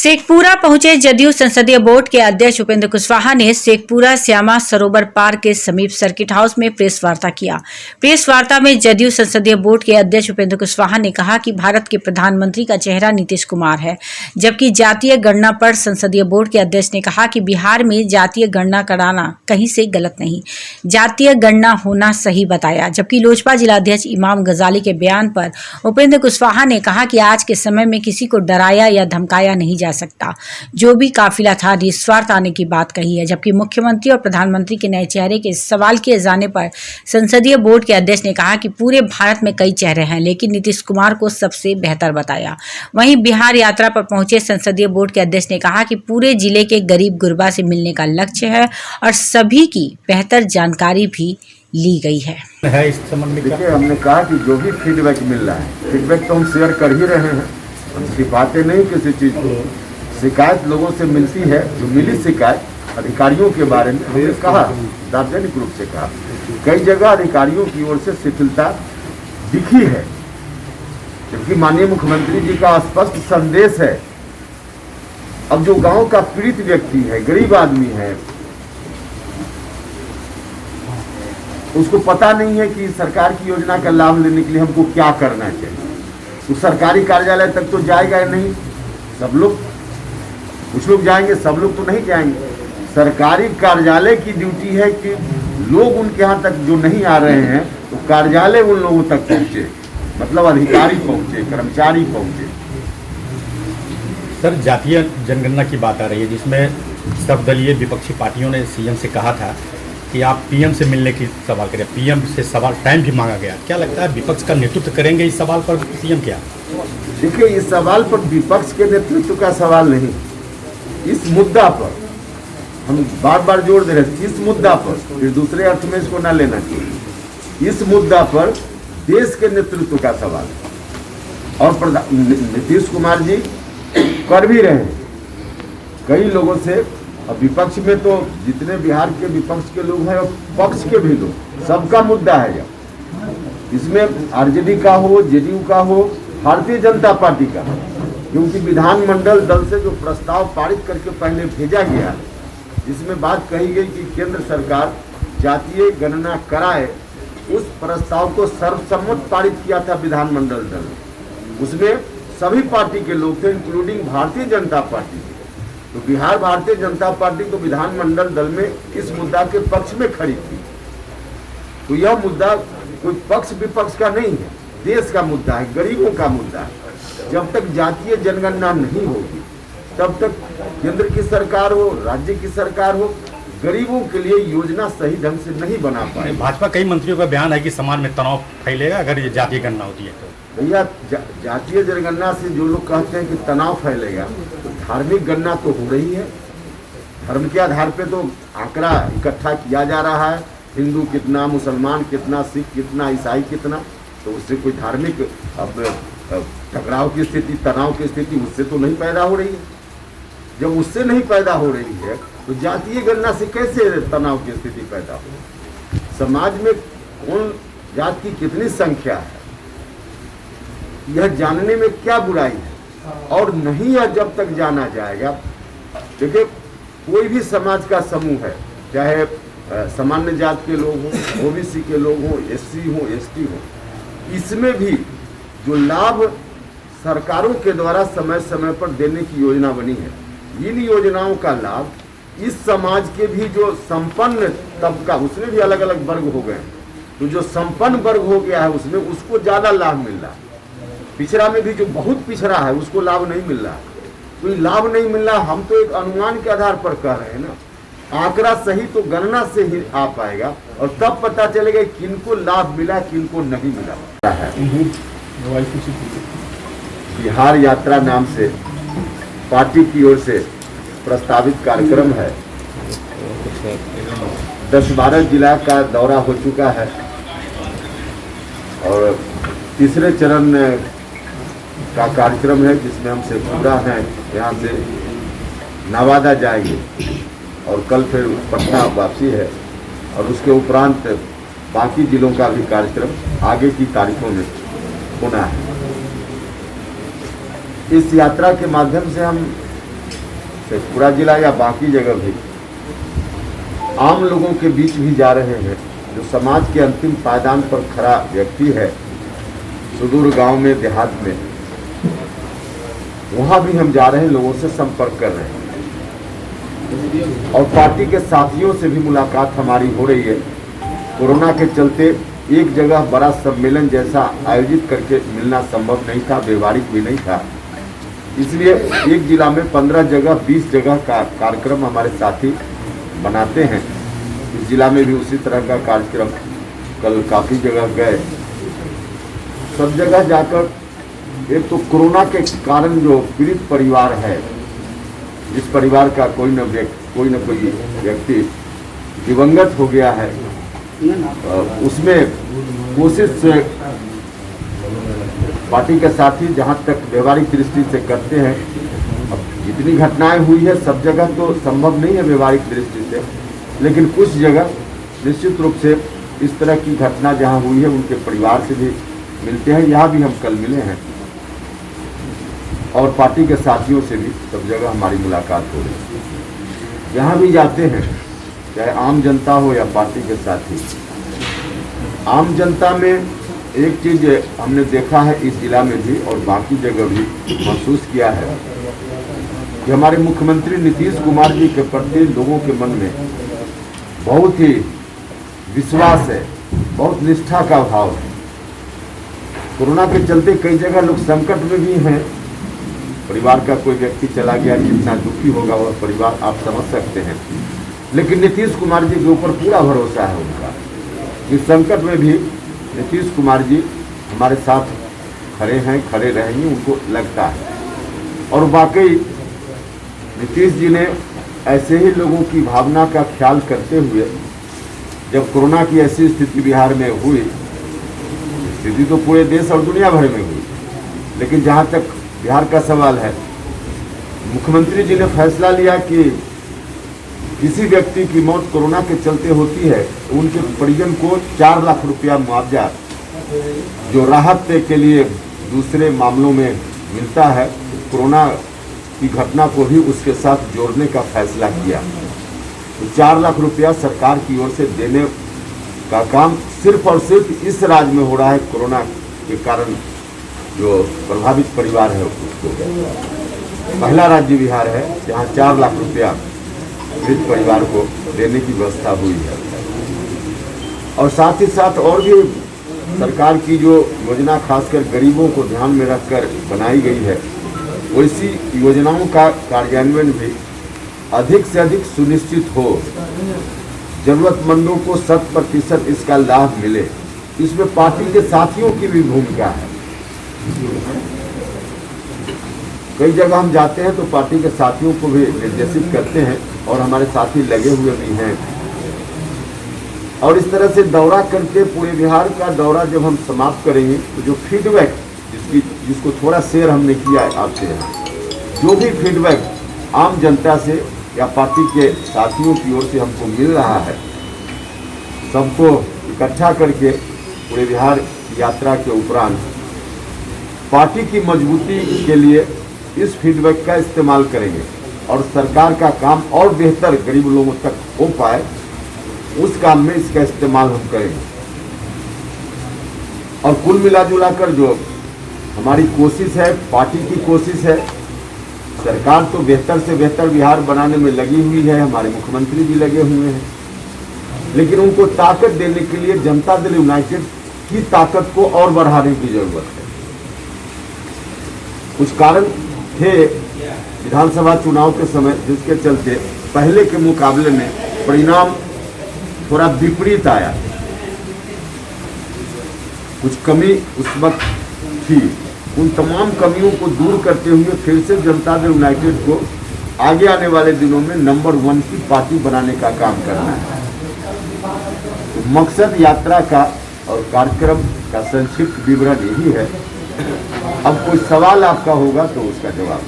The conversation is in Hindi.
शेखपुरा पहुंचे जदयू संसदीय बोर्ड के अध्यक्ष उपेंद्र कुशवाहा ने शेखपुरा श्यामा सरोवर पार्क के समीप सर्किट हाउस में प्रेस वार्ता किया। प्रेस वार्ता में जदयू संसदीय बोर्ड के अध्यक्ष उपेंद्र कुशवाहा ने कहा कि भारत के प्रधानमंत्री का चेहरा नीतीश कुमार है, जबकि जातीय गणना पर संसदीय बोर्ड के अध्यक्ष ने कहा कि बिहार में जातीय गणना कराना कहीं से गलत नहीं, जातीय गणना होना सही बताया। जबकि लोजपा जिलाध्यक्ष इमाम गजाली के बयान पर उपेंद्र कुशवाहा ने कहा कि आज के समय में किसी को डराया या धमकाया नहीं जा सकता, जो भी काफिला था निस्वार्थ आने की बात कही है। जबकि मुख्यमंत्री और प्रधानमंत्री के नए चेहरे के सवाल किए जाने पर संसदीय बोर्ड के अध्यक्ष ने कहा कि पूरे भारत में कई चेहरे हैं, लेकिन नीतीश कुमार को सबसे बेहतर बताया। वहीं बिहार यात्रा पर पहुंचे संसदीय बोर्ड के अध्यक्ष ने कहा कि पूरे जिले के गरीब गुरबा से मिलने का लक्ष्य है और सभी की बेहतर जानकारी भी ली गई है। इस संबंध में देखिए, हमने कहा कि जो भी फीडबैक मिल रहा है, फीडबैक तो हम शेयर कर ही रहे हैं, हम छिपाते नहीं किसी चीज़ को। शिकायत लोगों से मिलती है, जो मिली शिकायत अधिकारियों के बारे में हमने कहा, सार्वजनिक रूप से कहा। कई जगह अधिकारियों की ओर से शिथिलता दिखी है, जबकि माननीय मुख्यमंत्री जी का स्पष्ट संदेश है। अब जो गांव का पीड़ित व्यक्ति है, गरीब आदमी है, उसको पता नहीं है कि सरकार की योजना का लाभ लेने के लिए हमको क्या करना चाहिए। तो सरकारी कार्यालय तक तो जाएगा नहीं, सब लोग, कुछ लोग जाएंगे, सब लोग तो नहीं जाएंगे। सरकारी कार्यालय की ड्यूटी है कि लोग उनके यहाँ तक जो नहीं आ रहे हैं, तो कार्यालय उन लोगों तक पहुँचे, मतलब अधिकारी पहुँचे, कर्मचारी पहुँचे। सर, जातीय जनगणना की बात आ रही है, जिसमें सर्वदलीय विपक्षी पार्टियों ने सीएम से कहा था कि आप पीएम से मिलने की सवाल करें। पीएम से सवाल टाइम भी मांगा गया। क्या लगता है विपक्ष का नेतृत्व करेंगे इस सवाल पर सीएम? क्या देखिए, इस सवाल पर विपक्ष के नेतृत्व का सवाल नहीं, इस मुद्दा पर हम बार बार जोर दे रहे हैं। इस मुद्दा पर, फिर दूसरे अर्थ में इसको ना लेना चाहिए, इस मुद्दा पर देश के नेतृत्व का सवाल है। और नीतीश कुमार जी कर भी रहे हैं कई लोगों से। अब विपक्ष में तो जितने बिहार के विपक्ष के लोग हैं और पक्ष के भी लोग, सबका मुद्दा है यह। इसमें आरजेडी का हो, जेडीयू का हो, भारतीय जनता पार्टी का, क्योंकि विधानमंडल दल से जो प्रस्ताव पारित करके पहले भेजा गया, जिसमें बात कही गई कि केंद्र सरकार जातीय गणना कराए, उस प्रस्ताव को सर्वसम्मत पारित किया था विधानमंडल दल ने। उसमें सभी पार्टी के लोग थे, इंक्लूडिंग भारतीय जनता पार्टी। तो बिहार भारतीय जनता पार्टी तो विधानमंडल दल में इस मुद्दा के पक्ष में खड़ी थी। तो यह मुद्दा कोई पक्ष विपक्ष का नहीं है, देश का मुद्दा है, गरीबों का मुद्दा है। जब तक जातीय जनगणना नहीं होगी, तब तक केंद्र की सरकार हो, राज्य की सरकार हो, गरीबों के लिए योजना सही ढंग से नहीं बना पाए। भाजपा कई मंत्रियों का बयान है कि समाज में तनाव फैलेगा अगर ये जातीय गणना होती है तो। भैया, जातीय जनगणना से जो लोग कहते हैं कि तनाव फैलेगा, तो धार्मिक गणना तो हो रही है। धर्म के आधार पे तो आंकड़ा इकट्ठा किया जा रहा है, हिंदू कितना, मुसलमान कितना, सिख कितना, ईसाई कितना। तो उससे कोई धार्मिक अब टकराव की स्थिति, तनाव की स्थिति उससे तो नहीं पैदा हो रही है। जब उससे नहीं पैदा हो रही है, तो जातीय गणना से कैसे तनाव की स्थिति पैदा हो? समाज में कौन जात की कितनी संख्या है, यह जानने में क्या बुराई है? और नहीं, यह जब तक जाना जाएगा, देखिए कोई भी समाज का समूह है, चाहे सामान्य जात के लोग हों, ओबीसी के लोग हों, एससी हों, एसटी हों, इसमें भी जो लाभ सरकारों के द्वारा समय समय पर देने की योजना बनी है, इन योजनाओं का लाभ इस समाज के भी जो संपन्न तबका, उसमें भी अलग अलग वर्ग हो गए। तो जो संपन्न वर्ग हो गया है, उसमें उसको ज़्यादा लाभ मिल रहा है। पिछड़ा में भी जो बहुत पिछड़ा है, उसको लाभ नहीं मिल रहा। कोई लाभ नहीं मिल रहा, हम तो एक अनुमान के आधार पर कह रहे हैं ना। आंकड़ा सही तो गणना से ही आ पाएगा, और तब पता चलेगा किनको लाभ मिला, किनको नहीं मिला है। बिहार यात्रा नाम से पार्टी की ओर से प्रस्तावित कार्यक्रम है। 10-12 जिला का दौरा हो चुका है, और तीसरे चरण का कार्यक्रम है, जिसमें हम शेखपुरा हैं, यहाँ से नवादा जाएंगे और कल फिर पटना वापसी है, और उसके उपरांत बाकी जिलों का भी कार्यक्रम आगे की तारीखों में होना है। इस यात्रा के माध्यम से हम शेखपुरा जिला या बाकी जगह भी आम लोगों के बीच भी जा रहे हैं। जो समाज के अंतिम पायदान पर खड़ा व्यक्ति है, सुदूर गांव में, देहात में, वहां भी हम जा रहे हैं, लोगों से संपर्क कर रहे हैं और पार्टी के साथियों से भी मुलाकात हमारी हो रही है। कोरोना के चलते एक जगह बड़ा सम्मेलन जैसा आयोजित करके मिलना संभव नहीं था, व्यवहारिक भी नहीं था, इसलिए एक जिला में 15 जगह 20 जगह का कार्यक्रम हमारे साथी बनाते हैं। इस जिला में भी उसी तरह का कार्यक्रम कल काफ़ी जगह गए। सब जगह जाकर एक तो कोरोना के कारण जो पीड़ित परिवार है, जिस परिवार का कोई न कोई व्यक्ति दिवंगत हो गया है, उसमें कोशिश से पार्टी के साथी जहां तक व्यवहारिक दृष्टि से करते हैं। अब जितनी घटनाएं हुई है सब जगह तो संभव नहीं है व्यवहारिक दृष्टि से, लेकिन कुछ जगह निश्चित रूप से इस तरह की घटना जहां हुई है उनके परिवार से भी मिलते हैं। यहाँ भी हम कल मिले हैं और पार्टी के साथियों से भी सब जगह हमारी मुलाकात हो रही है। जहाँ भी जाते हैं, चाहे आम जनता हो या पार्टी के साथी, आम जनता में एक चीज़ हमने देखा है इस जिला में भी और बाकी जगह भी महसूस किया है कि हमारे मुख्यमंत्री नीतीश कुमार जी के प्रति लोगों के मन में बहुत ही विश्वास है, बहुत निष्ठा का भाव है। कोरोना के चलते कई जगह लोग संकट में भी हैं। परिवार का कोई व्यक्ति चला गया, कितना दुखी होगा वह परिवार, आप समझ सकते हैं। लेकिन नीतीश कुमार जी के ऊपर पूरा भरोसा है उनका। इस संकट में भी नीतीश कुमार जी हमारे साथ खड़े हैं, खड़े रहेंगे, उनको लगता है। और वाकई नीतीश जी ने ऐसे ही लोगों की भावना का ख्याल करते हुए, जब कोरोना की ऐसी स्थिति बिहार में हुई, स्थिति तो पूरे देश और दुनिया भर में हुई, लेकिन जहाँ तक बिहार का सवाल है, मुख्यमंत्री जी ने फैसला लिया कि किसी व्यक्ति की मौत कोरोना के चलते होती है तो उनके परिजन को 4 लाख रुपया मुआवजा जो राहत के लिए दूसरे मामलों में मिलता है, कोरोना की घटना को भी उसके साथ जोड़ने का फैसला किया। तो 4 लाख रुपया सरकार की ओर से देने का काम सिर्फ और सिर्फ इस राज्य में हो रहा है। कोरोना के कारण जो प्रभावित परिवार है उसको पहला राज्य बिहार है जहां 4 लाख रुपया पीड़ित परिवार को देने की व्यवस्था हुई है। और साथ ही साथ और भी सरकार की जो योजना खासकर गरीबों को ध्यान में रखकर बनाई गई है, वैसी योजनाओं का कार्यान्वयन भी अधिक से अधिक सुनिश्चित हो, जरूरतमंदों को 100% इसका लाभ मिले। इसमें पार्टी के साथियों की भी भूमिका है। कई जगह हम जाते हैं तो पार्टी के साथियों को भी निर्देशित करते हैं और हमारे साथी लगे हुए भी हैं। और इस तरह से दौरा करके पूरे बिहार का दौरा जब हम समाप्त करेंगे तो जो फीडबैक जिसको थोड़ा शेयर हमने किया है आपसे, जो भी फीडबैक आम जनता से या पार्टी के साथियों की ओर से हमको मिल रहा है, सबको इकट्ठा करके पूरे बिहार की यात्रा के उपरांत पार्टी की मजबूती के लिए इस फीडबैक का इस्तेमाल करेंगे और सरकार का काम और बेहतर गरीब लोगों तक हो पाए, उस काम में इसका इस्तेमाल हम करेंगे। और कुल मिला कर जो हमारी कोशिश है, पार्टी की कोशिश है, सरकार तो बेहतर से बेहतर बिहार बनाने में लगी हुई है, हमारे मुख्यमंत्री भी लगे हुए हैं, लेकिन उनको ताकत देने के लिए जनता दल यूनाइटेड की ताकत को और बढ़ाने की जरूरत है। कुछ कारण थे विधानसभा चुनाव के समय जिसके चलते पहले के मुकाबले में परिणाम थोड़ा विपरीत आया, कुछ कमी उस वक्त थी। उन तमाम कमियों को दूर करते हुए फिर से जनता दल यूनाइटेड को आगे आने वाले दिनों में नंबर 1 की पार्टी बनाने का काम करना है। तो मकसद यात्रा का और कार्यक्रम का संक्षिप्त विवरण यही है। अब कोई सवाल आपका होगा तो उसका जवाब